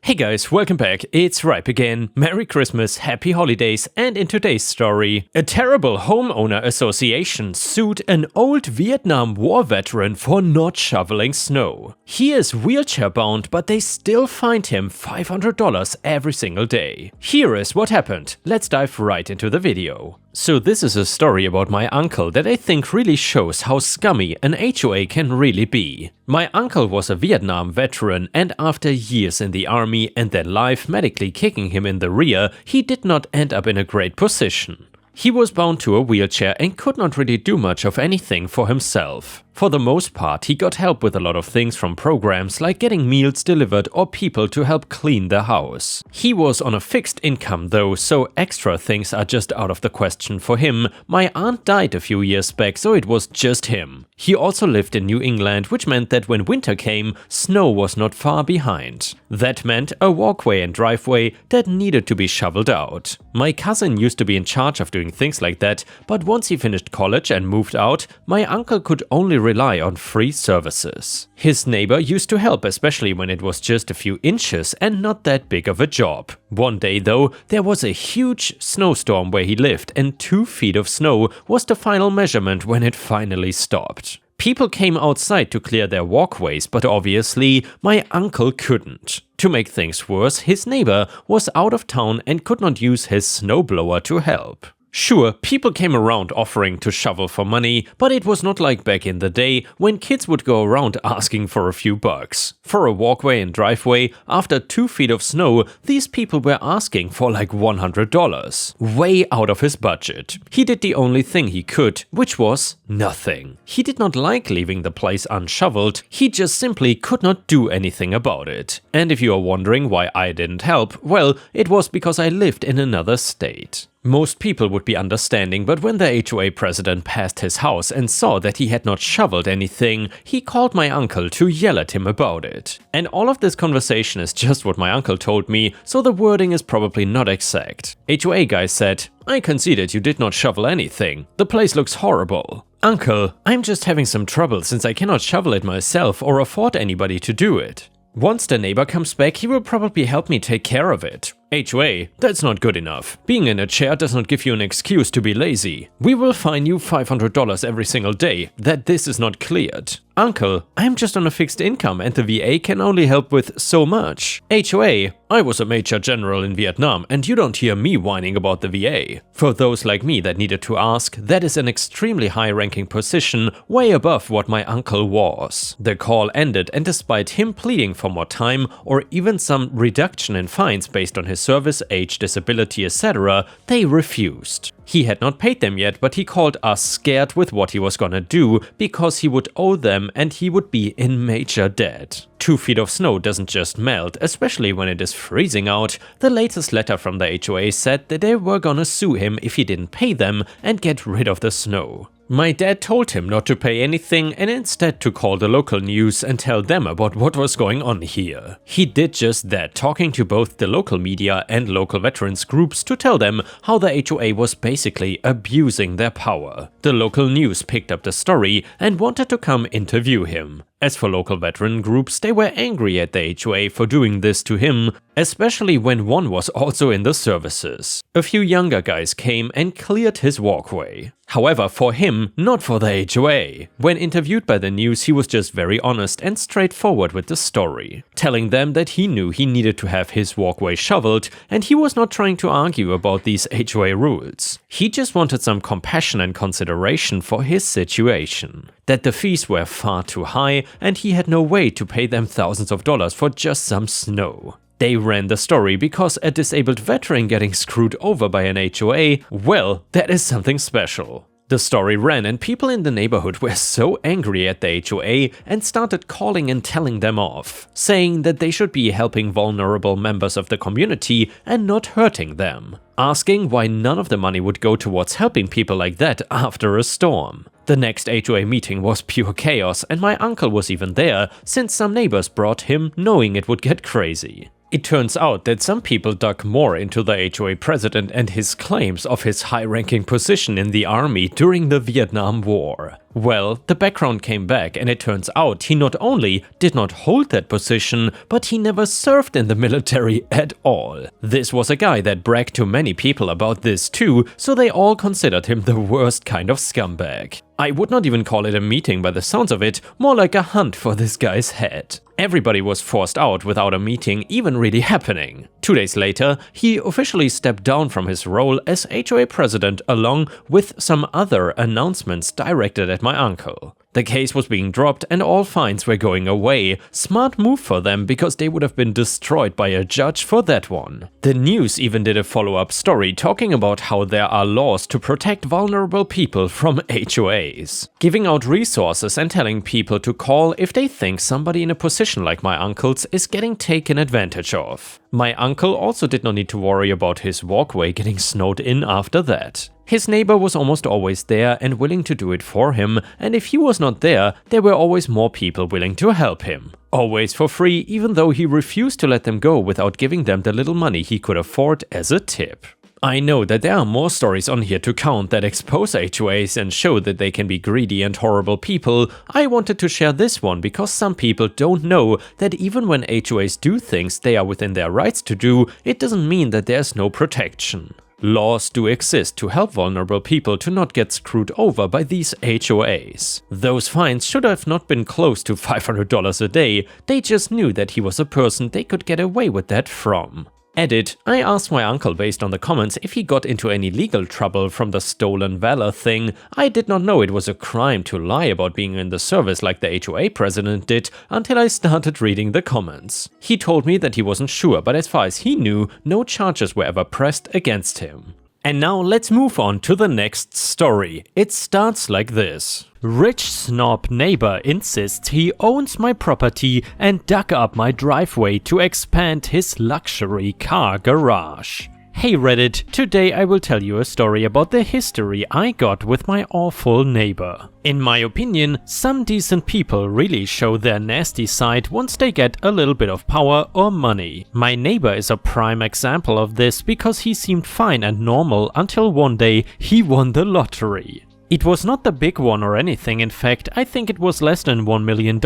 Hey guys, welcome back, it's Ripe again. Merry Christmas, Happy Holidays, and in today's story, a terrible homeowner association sued an old Vietnam War veteran for not shoveling snow. He is wheelchair bound, but they still fined him $500 every single day. Here is what happened, let's dive right into the video. So this is a story about my uncle that I think really shows how scummy an HOA can really be. My uncle was a Vietnam veteran, and after years in the army and then life medically kicking him in the rear, he did not end up in a great position. He was bound to a wheelchair and could not really do much of anything for himself. For the most part, he got help with a lot of things from programs like getting meals delivered or people to help clean the house. He was on a fixed income though, so extra things are just out of the question for him. My aunt died a few years back, so it was just him. He also lived in New England, which meant that when winter came, snow was not far behind. That meant a walkway and driveway that needed to be shoveled out. My cousin used to be in charge of doing things like that, but once he finished college and moved out, my uncle could only rely on free services. His neighbor used to help, especially when it was just a few inches and not that big of a job. One day though, there was a huge snowstorm where he lived, and 2 feet of snow was the final measurement when it finally stopped. People came outside to clear their walkways, but obviously my uncle couldn't. To make things worse, his neighbor was out of town and could not use his snowblower to help. Sure, people came around offering to shovel for money, but it was not like back in the day when kids would go around asking for a few bucks. For a walkway and driveway, after 2 feet of snow, these people were asking for like $100. Way out of his budget. He did the only thing he could, which was nothing. He did not like leaving the place unshoveled, he just simply could not do anything about it. And if you are wondering why I didn't help, well, it was because I lived in another state. Most people would be understanding, but when the HOA president passed his house and saw that he had not shoveled anything, he called my uncle to yell at him about it. And all of this conversation is just what my uncle told me, so the wording is probably not exact. HOA guy said, "I conceded you did not shovel anything. The place looks horrible." "Uncle, I'm just having some trouble since I cannot shovel it myself or afford anybody to do it. Once the neighbor comes back, he will probably help me take care of it." "HOA, that's not good enough. Being in a chair does not give you an excuse to be lazy. We will fine you $500 every single day that this is not cleared." "Uncle, I'm just on a fixed income and the VA can only help with so much." "HOA, I was a major general in Vietnam and you don't hear me whining about the VA. For those like me that needed to ask, that is an extremely high-ranking position, way above what my uncle was." The call ended, and despite him pleading for more time or even some reduction in fines based on his service, age, disability, etc., they refused. He had not paid them yet, but he called us scared with what he was gonna do because he would owe them and he would be in major debt. 2 feet of snow doesn't just melt, especially when it is freezing out. The latest letter from the HOA said that they were gonna sue him if he didn't pay them and get rid of the snow. My dad told him not to pay anything and instead to call the local news and tell them about what was going on here. He did just that, talking to both the local media and local veterans groups to tell them how the HOA was basically abusing their power. The local news picked up the story and wanted to come interview him. As for local veteran groups, they were angry at the HOA for doing this to him, especially when one was also in the services. A few younger guys came and cleared his walkway. However, for him, not for the HOA. When interviewed by the news, he was just very honest and straightforward with the story, telling them that he knew he needed to have his walkway shoveled and he was not trying to argue about these HOA rules. He just wanted some compassion and consideration for his situation. That the fees were far too high and he had no way to pay them thousands of dollars for just some snow. They ran the story because a disabled veteran getting screwed over by an HOA, well, that is something special. The story ran and people in the neighborhood were so angry at the HOA and started calling and telling them off, saying that they should be helping vulnerable members of the community and not hurting them, asking why none of the money would go towards helping people like that after a storm. The next HOA meeting was pure chaos and my uncle was even there since some neighbors brought him knowing it would get crazy. It turns out that some people dug more into the HOA president and his claims of his high-ranking position in the army during the Vietnam War. Well, the background came back and it turns out he not only did not hold that position, but he never served in the military at all. This was a guy that bragged to many people about this too, so they all considered him the worst kind of scumbag. I would not even call it a meeting by the sounds of it, more like a hunt for this guy's head. Everybody was forced out without a meeting even really happening. 2 days later, he officially stepped down from his role as HOA president along with some other announcements directed at my uncle. The case was being dropped and all fines were going away. Smart move for them because they would have been destroyed by a judge for that one. The news even did a follow-up story talking about how there are laws to protect vulnerable people from HOAs, giving out resources and telling people to call if they think somebody in a position like my uncle's is getting taken advantage of. My uncle also did not need to worry about his walkway getting snowed in after that. His neighbor was almost always there and willing to do it for him, and if he was not there, there were always more people willing to help him. Always for free, even though he refused to let them go without giving them the little money he could afford as a tip. I know that there are more stories on here to count that expose HOAs and show that they can be greedy and horrible people. I wanted to share this one because some people don't know that even when HOAs do things they are within their rights to do, it doesn't mean that there's no protection. Laws do exist to help vulnerable people to not get screwed over by these HOAs. Those fines should have not been close to $500 a day, they just knew that he was a person they could get away with that from. Edit: I asked my uncle based on the comments if he got into any legal trouble from the stolen valor thing. I did not know it was a crime to lie about being in the service like the HOA president did until I started reading the comments. He told me that he wasn't sure, but as far as he knew, no charges were ever pressed against him. And now let's move on to the next story. It starts like this. Rich snob neighbor insists he owns my property and dug up my driveway to expand his luxury car garage. Hey Reddit, today I will tell you a story about the history I got with my awful neighbor. In my opinion, some decent people really show their nasty side once they get a little bit of power or money. My neighbor is a prime example of this because he seemed fine and normal until one day he won the lottery. It was not the big one or anything, in fact, I think it was less than $1 million,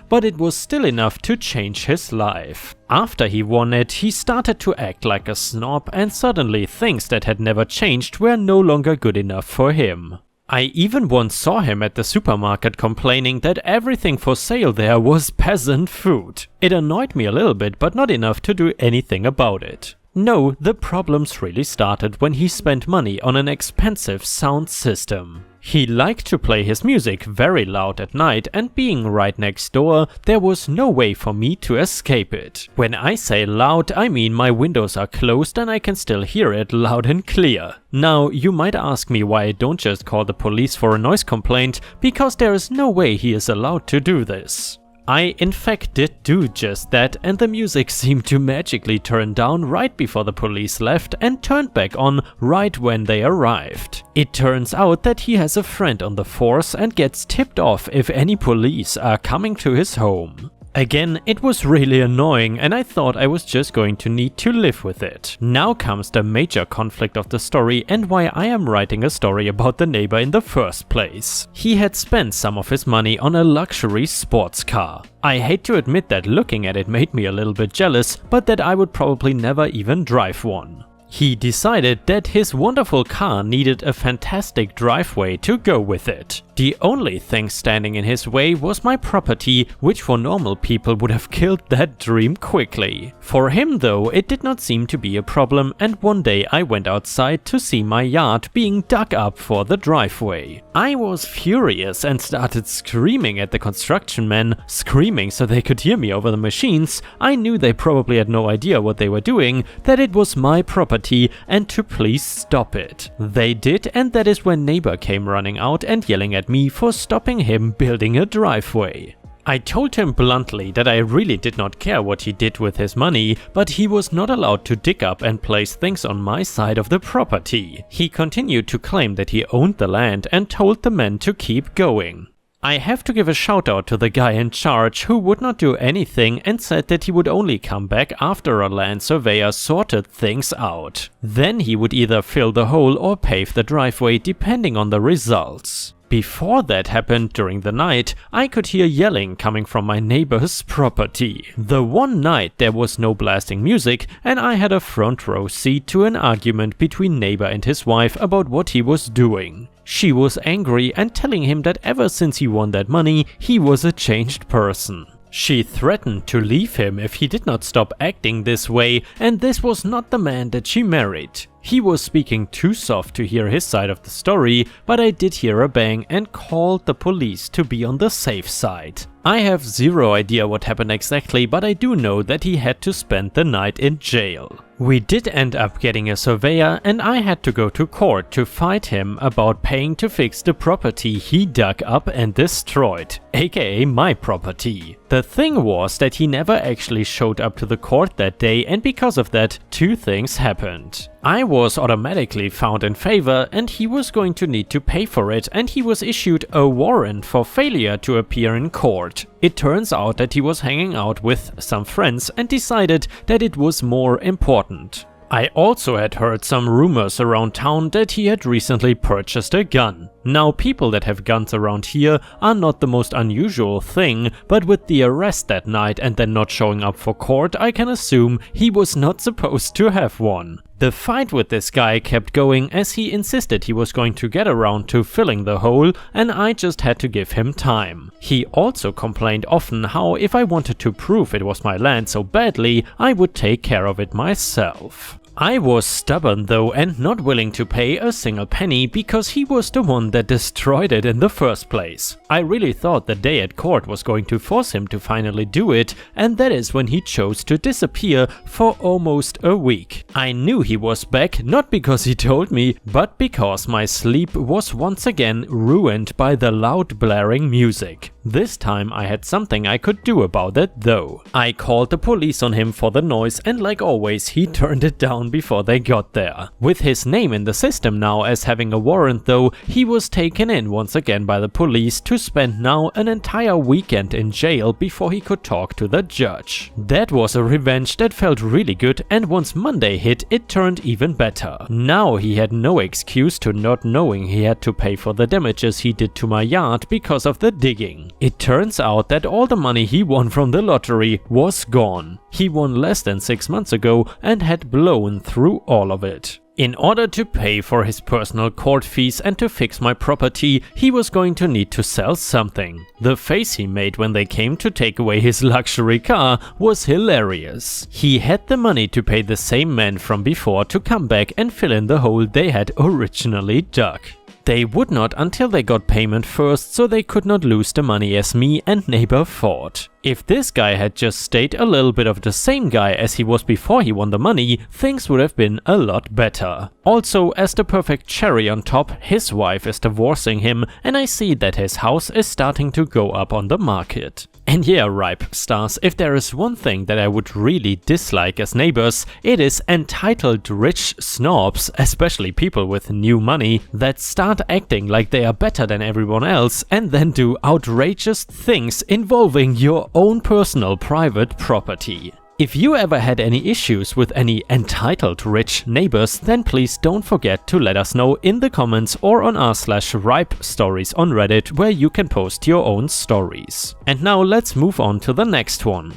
but it was still enough to change his life. After he won it, he started to act like a snob and suddenly things that had never changed were no longer good enough for him. I even once saw him at the supermarket complaining that everything for sale there was peasant food. It annoyed me a little bit, but not enough to do anything about it. No, the problems really started when he spent money on an expensive sound system. He liked to play his music very loud at night, and being right next door, there was no way for me to escape it. When I say loud, I mean my windows are closed and I can still hear it loud and clear. Now, you might ask me why I don't just call the police for a noise complaint, because there is no way he is allowed to do this. I in fact did do just that, and the music seemed to magically turn down right before the police left and turned back on right when they arrived. It turns out that he has a friend on the force and gets tipped off if any police are coming to his home. Again, it was really annoying and I thought I was just going to need to live with it. Now comes the major conflict of the story and why I am writing a story about the neighbor in the first place. He had spent some of his money on a luxury sports car. I hate to admit that looking at it made me a little bit jealous, but that I would probably never even drive one. He decided that his wonderful car needed a fantastic driveway to go with it. The only thing standing in his way was my property, which for normal people would have killed that dream quickly. For him though, it did not seem to be a problem, and one day I went outside to see my yard being dug up for the driveway. I was furious and started screaming at the construction men, screaming so they could hear me over the machines. I knew they probably had no idea what they were doing, that it was my property and to please stop it. They did, and that is when neighbor came running out and yelling at me for stopping him building a driveway. I told him bluntly that I really did not care what he did with his money, but he was not allowed to dig up and place things on my side of the property. He continued to claim that he owned the land and told the men to keep going. I have to give a shout out to the guy in charge who would not do anything and said that he would only come back after a land surveyor sorted things out. Then he would either fill the hole or pave the driveway depending on the results. Before that happened during the night, I could hear yelling coming from my neighbor's property. The one night there was no blasting music and I had a front row seat to an argument between neighbor and his wife about what he was doing. She was angry and telling him that ever since he won that money, he was a changed person. She threatened to leave him if he did not stop acting this way, and this was not the man that she married. He was speaking too soft to hear his side of the story, but I did hear a bang and called the police to be on the safe side. I have zero idea what happened exactly, but I do know that he had to spend the night in jail. We did end up getting a surveyor and I had to go to court to fight him about paying to fix the property he dug up and destroyed, aka my property. The thing was that he never actually showed up to the court that day, and because of that, two things happened. I was automatically found in favor and he was going to need to pay for it, and he was issued a warrant for failure to appear in court. It turns out that he was hanging out with some friends and decided that it was more important. I also had heard some rumors around town that he had recently purchased a gun. Now, people that have guns around here are not the most unusual thing, but with the arrest that night and then not showing up for court, I can assume he was not supposed to have one. The fight with this guy kept going as he insisted he was going to get around to filling the hole, and I just had to give him time. He also complained often how if I wanted to prove it was my land so badly, I would take care of it myself. I was stubborn though and not willing to pay a single penny because he was the one that destroyed it in the first place. I really thought the day at court was going to force him to finally do it, and that is when he chose to disappear for almost a week. I knew he was back not because he told me, but because my sleep was once again ruined by the loud blaring music. This time I had something I could do about it though. I called the police on him for the noise, and like always he turned it down before they got there. With his name in the system now as having a warrant though, he was taken in once again by the police to spend now an entire weekend in jail before he could talk to the judge. That was a revenge that felt really good, and once Monday hit it turned even better. Now he had no excuse to not knowing he had to pay for the damages he did to my yard because of the digging. It turns out that all the money he won from the lottery was gone. He won less than 6 months ago and had blown through all of it. In order to pay for his personal court fees and to fix my property, he was going to need to sell something. The face he made when they came to take away his luxury car was hilarious. He had the money to pay the same man from before to come back and fill in the hole they had originally dug. They would not until they got payment first, so they could not lose the money as me and neighbor thought. If this guy had just stayed a little bit of the same guy as he was before he won the money, things would have been a lot better. Also, as the perfect cherry on top, his wife is divorcing him, and I see that his house is starting to go up on the market. And yeah, Ripe Stars, if there is one thing that I would really dislike as neighbors, it is entitled rich snobs, especially people with new money, that start acting like they are better than everyone else and then do outrageous things involving your own personal private property. If you ever had any issues with any entitled rich neighbors, then please don't forget to let us know in the comments or on r/ripe stories on Reddit, where you can post your own stories. And now let's move on to the next one.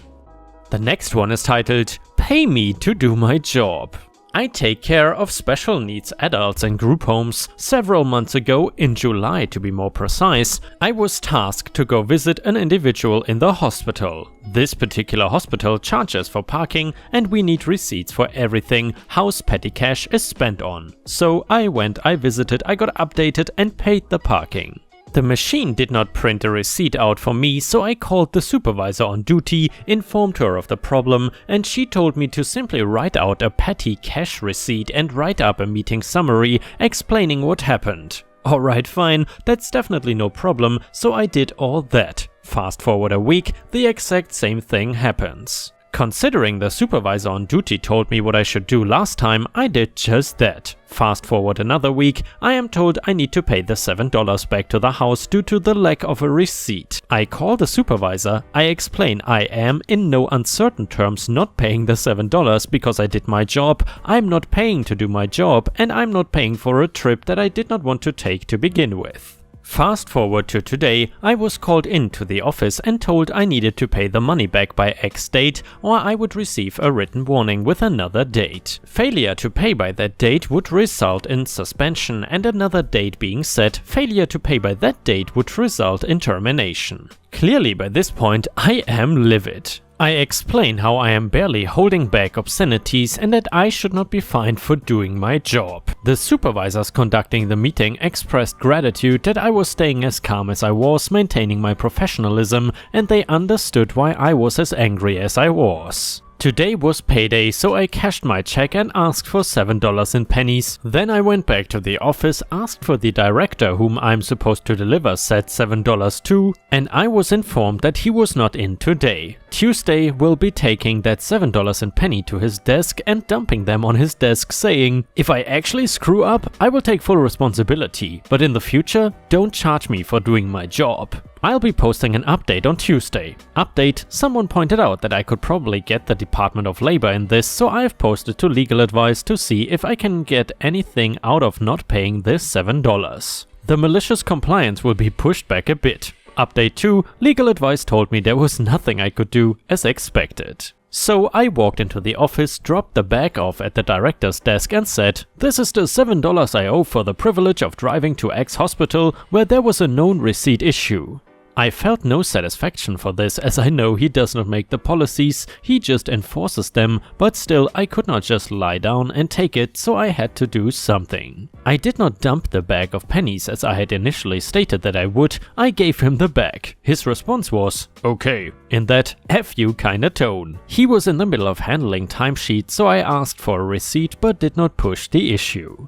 The next one is titled "Pay Me to Do My Job." I take care of special needs adults in group homes. Several months ago, in July to be more precise, I was tasked to go visit an individual in the hospital. This particular hospital charges for parking, and we need receipts for everything house petty cash is spent on. So I went, I visited, I got updated and paid the parking. The machine did not print a receipt out for me, so I called the supervisor on duty, informed her of the problem, and she told me to simply write out a petty cash receipt and write up a meeting summary explaining what happened. Alright, fine, that's definitely no problem, so I did all that. Fast forward a week, the exact same thing happens. Considering the supervisor on duty told me what I should do last time, I did just that. Fast forward another week, I am told I need to pay the $7 back to the house due to the lack of a receipt. I call the supervisor, I explain I am in no uncertain terms not paying the $7 because I did my job, I'm not paying to do my job, and I'm not paying for a trip that I did not want to take to begin with. Fast forward to today, I was called into the office and told I needed to pay the money back by X date or I would receive a written warning with another date. Failure to pay by that date would result in suspension, and another date being set, failure to pay by that date would result in termination. Clearly by this point I am livid. I explain how I am barely holding back obscenities and that I should not be fined for doing my job. The supervisors conducting the meeting expressed gratitude that I was staying as calm as I was, maintaining my professionalism, and they understood why I was as angry as I was. Today was payday, so I cashed my check and asked for $7 in pennies. Then I went back to the office, asked for the director whom I'm supposed to deliver said $7 to, and I was informed that he was not in today. Tuesday will be taking that $7 in penny to his desk and dumping them on his desk, saying, "If I actually screw up, I will take full responsibility, but in the future, don't charge me for doing my job." I'll be posting an update on Tuesday. Update: someone pointed out that I could probably get the Department of Labor in this, so I've posted to legal advice to see if I can get anything out of not paying this $7. The malicious compliance will be pushed back a bit. Update 2: legal advice told me there was nothing I could do, as expected. So I walked into the office, dropped the bag off at the director's desk and said, "This is the $7 I owe for the privilege of driving to X hospital where there was a known receipt issue." I felt no satisfaction for this, as I know he does not make the policies, he just enforces them, but still I could not just lie down and take it, so I had to do something. I did not dump the bag of pennies as I had initially stated that I would, I gave him the bag. His response was, "Okay," in that F you kinda tone. He was in the middle of handling timesheets, so I asked for a receipt but did not push the issue.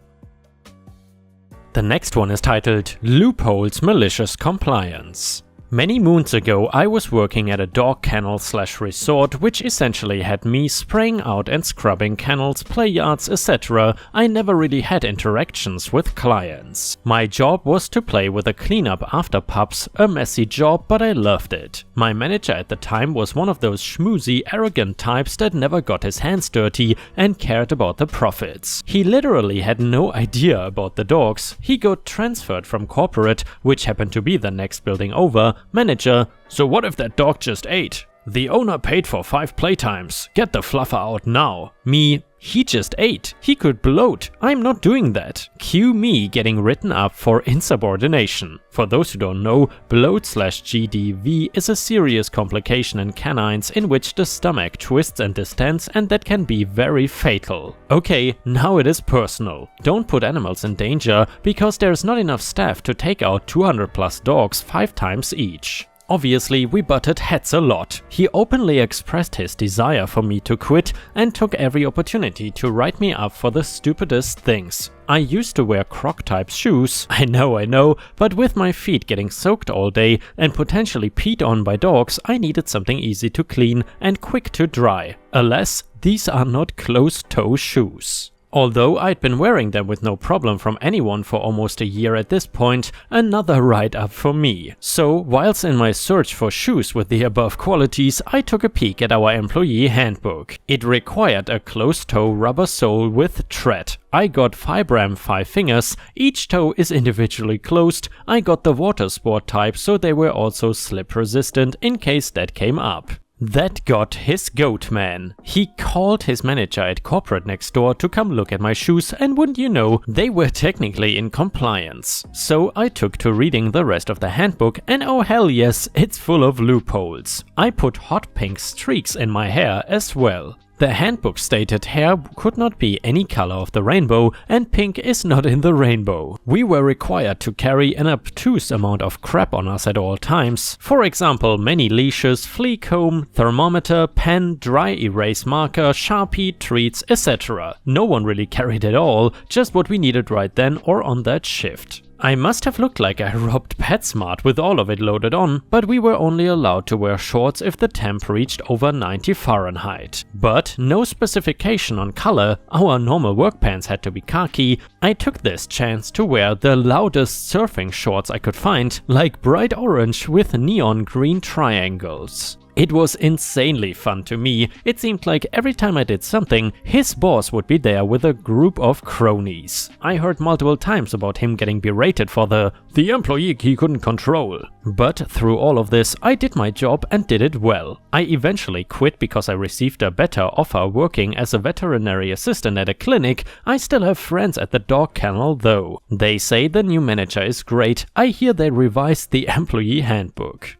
The next one is titled Loopholes Malicious Compliance. Many moons ago, I was working at a dog kennel/resort, which essentially had me spraying out and scrubbing kennels, play yards, etc. I never really had interactions with clients. My job was to play with the cleanup after pups, a messy job, but I loved it. My manager at the time was one of those schmoozy, arrogant types that never got his hands dirty and cared about the profits. He literally had no idea about the dogs. He got transferred from corporate, which happened to be the next building over. Manager: "So what if that dog just ate? The owner paid for 5 playtimes. Get the fluffer out now." Me: "He just ate. He could bloat. I'm not doing that." Cue me getting written up for insubordination. For those who don't know, bloat/GDV is a serious complication in canines in which the stomach twists and distends, and that can be very fatal. Okay, now it is personal. Don't put animals in danger because there's not enough staff to take out 200 plus dogs 5 times each. Obviously, we butted heads a lot. He openly expressed his desire for me to quit and took every opportunity to write me up for the stupidest things. I used to wear Croc-type shoes, I know, but with my feet getting soaked all day and potentially peed on by dogs, I needed something easy to clean and quick to dry. Alas, these are not closed-toe shoes. Although I'd been wearing them with no problem from anyone for almost a year at this point, another write-up for me. So, whilst in my search for shoes with the above qualities, I took a peek at our employee handbook. It required a closed-toe rubber sole with tread. I got Vibram 5 fingers, each toe is individually closed. I got the water sport type, so they were also slip resistant in case that came up. That got his goat man. He called his manager at corporate next door to come look at my shoes, and wouldn't you know, they were technically in compliance. So I took to reading the rest of the handbook, and oh hell yes, it's full of loopholes. I put hot pink streaks in my hair as well. The handbook stated hair could not be any color of the rainbow, and pink is not in the rainbow. We were required to carry an obtuse amount of crap on us at all times. For example, many leashes, flea comb, thermometer, pen, dry erase marker, Sharpie, treats, etc. No one really carried it all, just what we needed right then or on that shift. I must have looked like I robbed PetSmart with all of it loaded on, but we were only allowed to wear shorts if the temp reached over 90 Fahrenheit. But no specification on color, our normal work pants had to be khaki. I took this chance to wear the loudest surfing shorts I could find, like bright orange with neon green triangles. It was insanely fun to me. It seemed like every time I did something, his boss would be there with a group of cronies. I heard multiple times about him getting berated for the employee he couldn't control. But through all of this, I did my job and did it well. I eventually quit because I received a better offer working as a veterinary assistant at a clinic. I still have friends at the dog kennel though. They say the new manager is great. I hear they revised the employee handbook.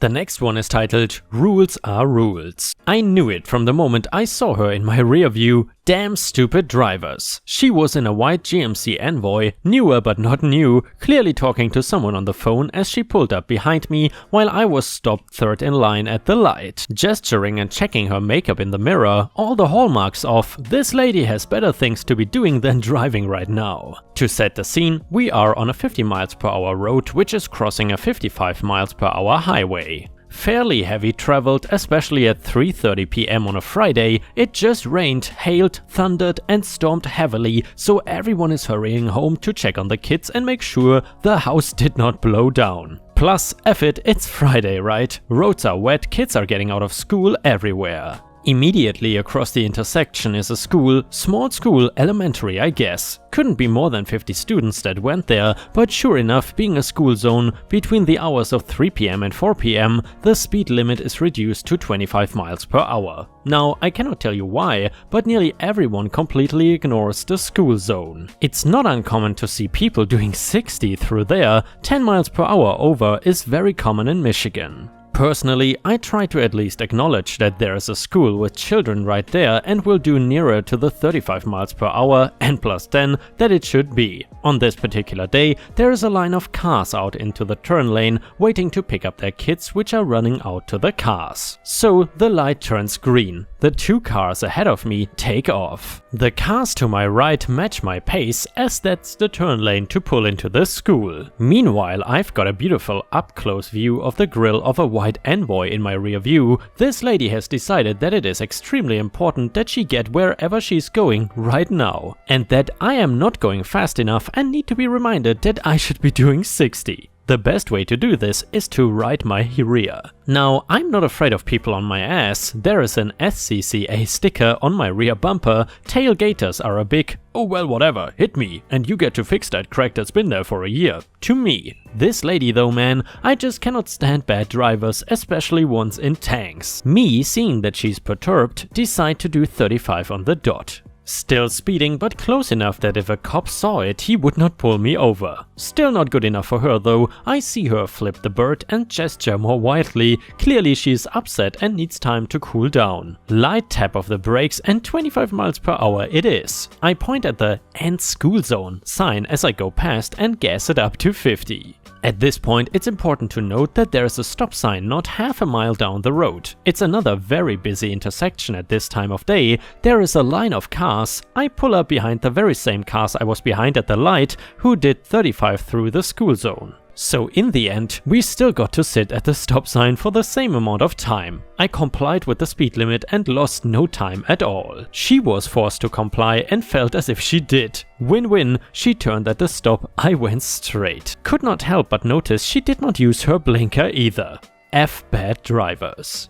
The next one is titled Rules Are Rules. I knew it from the moment I saw her in my rear view. Damn stupid drivers. She was in a white GMC Envoy, newer but not new, clearly talking to someone on the phone as she pulled up behind me while I was stopped third in line at the light. Gesturing and checking her makeup in the mirror, all the hallmarks of this lady has better things to be doing than driving right now. To set the scene, we are on a 50 miles per hour road which is crossing a 55 miles per hour highway. Fairly heavy traveled, especially at 3:30 p.m. on a Friday. It just rained, hailed, thundered and stormed heavily, so everyone is hurrying home to check on the kids and make sure the house did not blow down. Plus, F it, it's Friday, right? Roads are wet, kids are getting out of school everywhere. Immediately across the intersection is a school, small school, elementary I guess. Couldn't be more than 50 students that went there, but sure enough, being a school zone, between the hours of 3 p.m. and 4 p.m, the speed limit is reduced to 25 miles per hour. Now, I cannot tell you why, but nearly everyone completely ignores the school zone. It's not uncommon to see people doing 60 through there. 10 miles per hour over is very common in Michigan. Personally, I try to at least acknowledge that there is a school with children right there and will do nearer to the 35 miles per hour and plus 10 that it should be. On this particular day, there is a line of cars out into the turn lane waiting to pick up their kids which are running out to the cars. So the light turns green. The two cars ahead of me take off. The cars to my right match my pace as that's the turn lane to pull into the school. Meanwhile, I've got a beautiful up-close view of the grille of a white Envoy in my rear view. This lady has decided that it is extremely important that she get wherever she's going right now, and that I am not going fast enough and need to be reminded that I should be doing 60. The best way to do this is to ride my rear. Now, I'm not afraid of people on my ass. There is an SCCA sticker on my rear bumper. Tailgaters are a big, oh well whatever, hit me and you get to fix that crack that's been there for a year. To me. This lady though, man, I just cannot stand bad drivers, especially ones in tanks. Me, seeing that she's perturbed, decide to do 35 on the dot. Still speeding, but close enough that if a cop saw it, he would not pull me over. Still not good enough for her though. I see her flip the bird and gesture more wildly. Clearly she's upset and needs time to cool down. Light tap of the brakes and 25 miles per hour it is. I point at the "End School Zone" sign as I go past and gas it up to 50. At this point, it's important to note that there is a stop sign not half a mile down the road. It's another very busy intersection at this time of day. There is a line of cars. I pull up behind the very same cars I was behind at the light, who did 35 through the school zone. So in the end, we still got to sit at the stop sign for the same amount of time. I complied with the speed limit and lost no time at all. She was forced to comply and felt as if she did. Win-win, she turned at the stop, I went straight. Could not help but notice she did not use her blinker either. F bad drivers.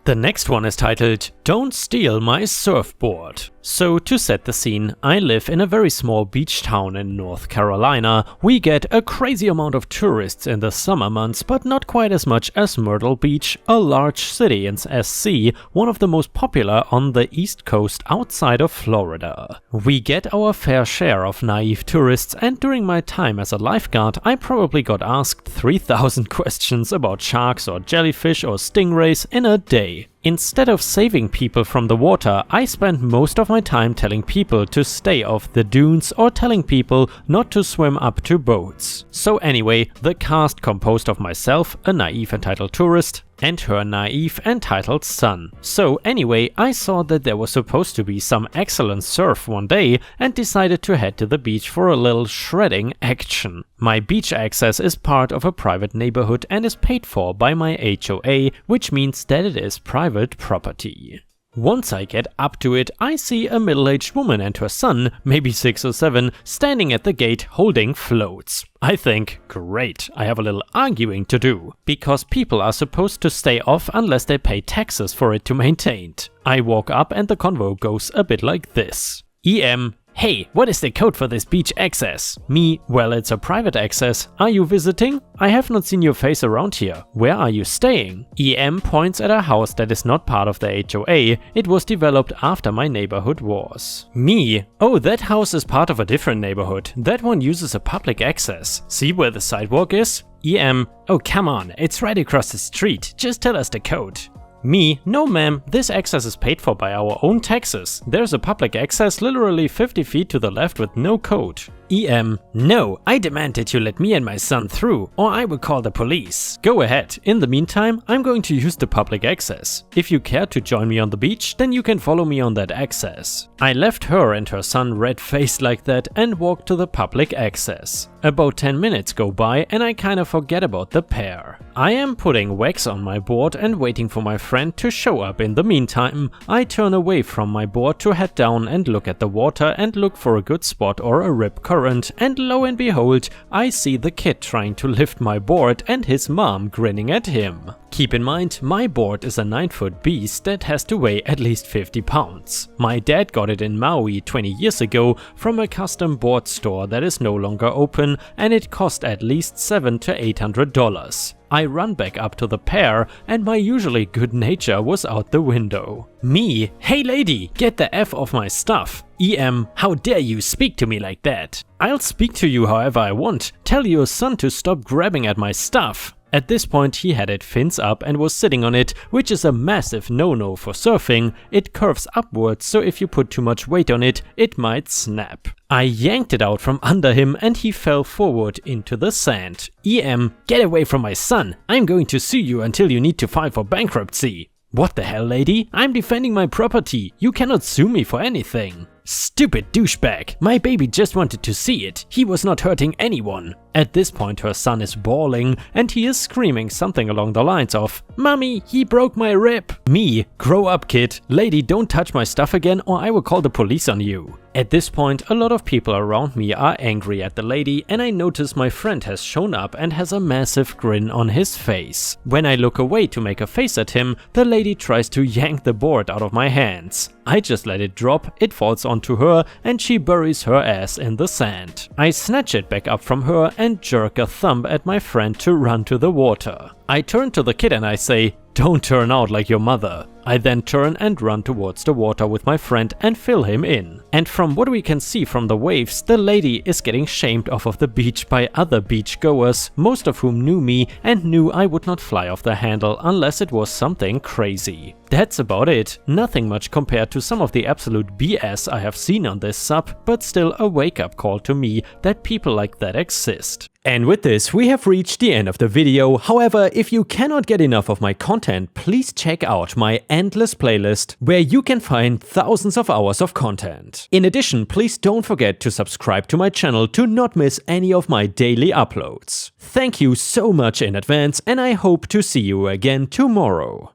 The next one is titled, Don't Steal My Surfboard. So to set the scene, I live in a very small beach town in North Carolina. We get a crazy amount of tourists in the summer months, but not quite as much as Myrtle Beach, a large city in SC, one of the most popular on the East Coast outside of Florida. We get our fair share of naive tourists, and during my time as a lifeguard, I probably got asked 3,000 questions about sharks or jellyfish or stingrays in a day. Instead of saving people from the water, I spent most of my time telling people to stay off the dunes or telling people not to swim up to boats. So anyway, the cast composed of myself, a naive entitled tourist, and her naive entitled son. So anyway, I saw that there was supposed to be some excellent surf one day and decided to head to the beach for a little shredding action. My beach access is part of a private neighborhood and is paid for by my HOA, which means that it is private property. Once I get up to it, I see a middle-aged woman and her son, maybe 6 or 7, standing at the gate holding floats. I think, great, I have a little arguing to do, because people are supposed to stay off unless they pay taxes for it to maintain. I walk up and the convo goes a bit like this. EM: hey, what is the code for this beach access? Me: well, it's a private access. Are you visiting? I have not seen your face around here. Where are you staying? EM points at a house that is not part of the HOA. It was developed after my neighborhood was. Me: oh, that house is part of a different neighborhood. That one uses a public access. See where the sidewalk is? EM: oh, come on, it's right across the street. Just tell us the code. Me: no ma'am, this access is paid for by our own taxes. There's a public access literally 50 feet to the left with no code. EM: no, I demand that you let me and my son through, or I will call the police. Go ahead. In the meantime, I'm going to use the public access. If you care to join me on the beach, then you can follow me on that access. I left her and her son red-faced like that and walked to the public access. About 10 minutes go by and I kind of forget about the pair. I am putting wax on my board and waiting for my friend to show up. In the meantime, I turn away from my board to head down and look at the water and look for a good spot or a rip current, and lo and behold, I see the kid trying to lift my board and his mom grinning at him. Keep in mind, my board is a 9-foot beast that has to weigh at least 50 pounds. My dad got it in Maui 20 years ago from a custom board store that is no longer open, and it cost at least $700 to $800. I run back up to the pair and my usually good nature was out the window. Me: hey lady, get the F off my stuff. EM: how dare you speak to me like that? I'll speak to you however I want. Tell your son to stop grabbing at my stuff. At this point he had it fins up and was sitting on it, which is a massive no-no for surfing. It curves upwards, so if you put too much weight on it, it might snap. I yanked it out from under him and he fell forward into the sand. EM: get away from my son. I'm going to sue you until you need to file for bankruptcy. What the hell, lady? I'm defending my property. You cannot sue me for anything. Stupid douchebag. My baby just wanted to see it. He was not hurting anyone. At this point her son is bawling and he is screaming something along the lines of, "Mommy, he broke my rib." Me: grow up kid. Lady, don't touch my stuff again or I will call the police on you. At this point a lot of people around me are angry at the lady and I notice my friend has shown up and has a massive grin on his face. When I look away to make a face at him, the lady tries to yank the board out of my hands. I just let it drop, it falls onto her and she buries her ass in the sand. I snatch it back up from her and jerk a thumb at my friend to run to the water. I turn to the kid and I say, "Don't turn out like your mother." I then turn and run towards the water with my friend and fill him in. And from what we can see from the waves, the lady is getting shamed off of the beach by other beachgoers, most of whom knew me and knew I would not fly off the handle unless it was something crazy. That's about it. Nothing much compared to some of the absolute BS I have seen on this sub, but still a wake-up call to me that people like that exist. And with this, we have reached the end of the video. However, if you cannot get enough of my content, please check out my endless playlist, where you can find thousands of hours of content. In addition, please don't forget to subscribe to my channel to not miss any of my daily uploads. Thank you so much in advance, and I hope to see you again tomorrow.